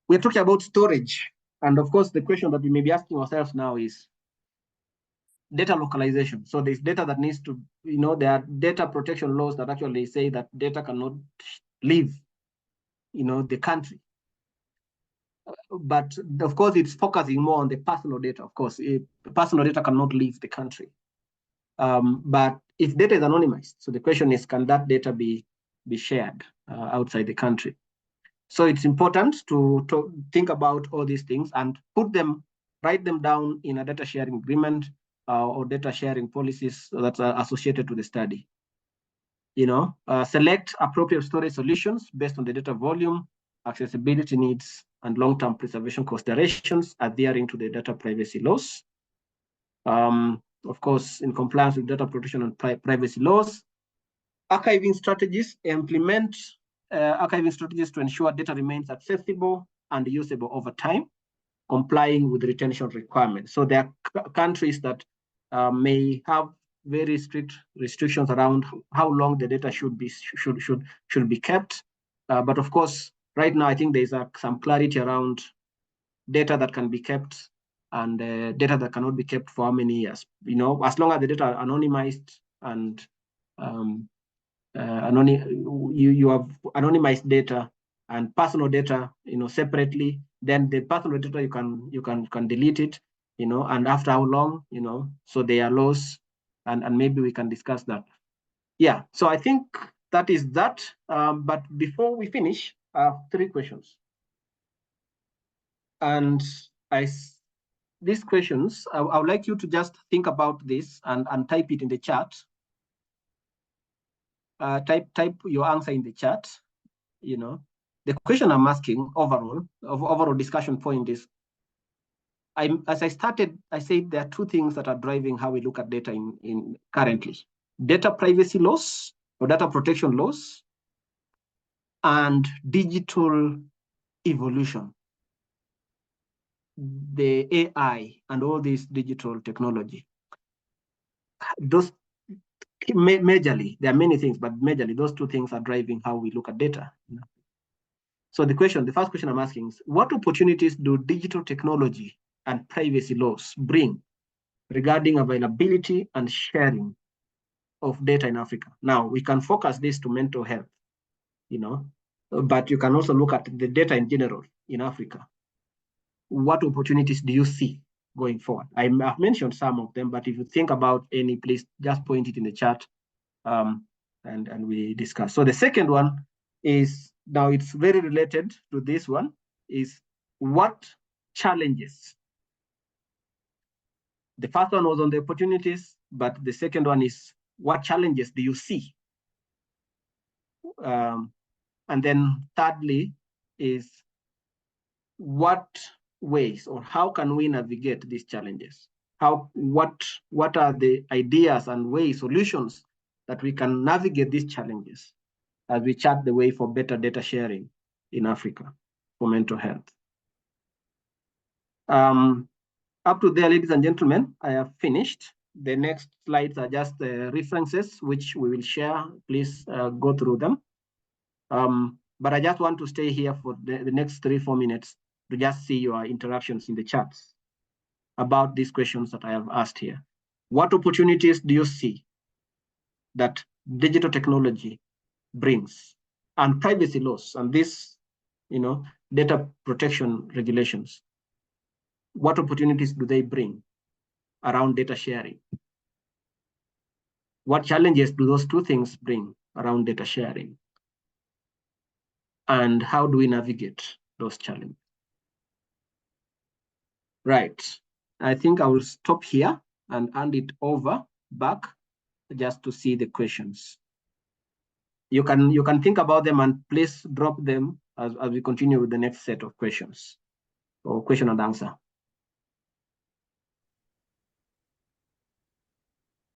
we're talking about storage. And of course, the question that we may be asking ourselves now is data localization. So there's data that needs to, there are data protection laws that actually say that data cannot leave, the country. But of course, it's focusing more on the personal data. Of course, personal data cannot leave the country. But if data is anonymized, so the question is, can that data be shared outside the country? So it's important to think about all these things and write them down in a data sharing agreement or data sharing policies that are associated to the study. Select appropriate storage solutions based on the data volume, accessibility needs, and long-term preservation considerations adhering to the data privacy laws. Of course, in compliance with data protection and privacy laws. Archiving strategies, implement archiving strategies to ensure data remains accessible and usable over time, complying with retention requirements. So there are countries that may have very strict restrictions around how long the data should be kept. But of course, right now I think there's some clarity around data that can be kept and data that cannot be kept for how many years. As long as the data are anonymized and you have anonymized data and personal data, separately, then the personal data you can delete it, and after how long, so there are laws, and maybe we can discuss that. Yeah, so I think that is that. But before we finish, I have 3 questions. And these questions, I would like you to just think about this and type it in the chat. Type your answer in the chat. The question I'm asking overall discussion point is, as I started, I said there are 2 things that are driving how we look at data in currently: data privacy laws or data protection laws and digital evolution, the AI and all this digital technology. Those majorly, there are many things, but majorly those 2 things are driving how we look at data. So the first question I'm asking is, what opportunities do digital technology and privacy laws bring regarding availability and sharing of data in Africa? Now, we can focus this to mental health, but you can also look at the data in general in Africa. What opportunities do you see going forward? I've mentioned some of them, but if you think about any, please just point it in the chat and we discuss. So the second one is, now it's very related to this one, is what challenges? The first one was on the opportunities, but the second one is, what challenges do you see? And then thirdly is, what ways or how can we navigate these challenges? What are the ideas and ways, solutions that we can navigate these challenges as we chart the way for better data sharing in Africa for mental health? Up to there, ladies and gentlemen, I have finished. The next slides are just references, which we will share. Please go through them. But I just want to stay here for the next 3-4 minutes to just see your interactions in the chats about these questions that I have asked here. What opportunities do you see that digital technology brings, and privacy laws and this, data protection regulations? What opportunities do they bring around data sharing? What challenges do those 2 things bring around data sharing? And how do we navigate those challenges? Right. I think I will stop here and hand it over back just to see the questions. You can think about them and please drop them as we continue with the next set of questions or question and answer.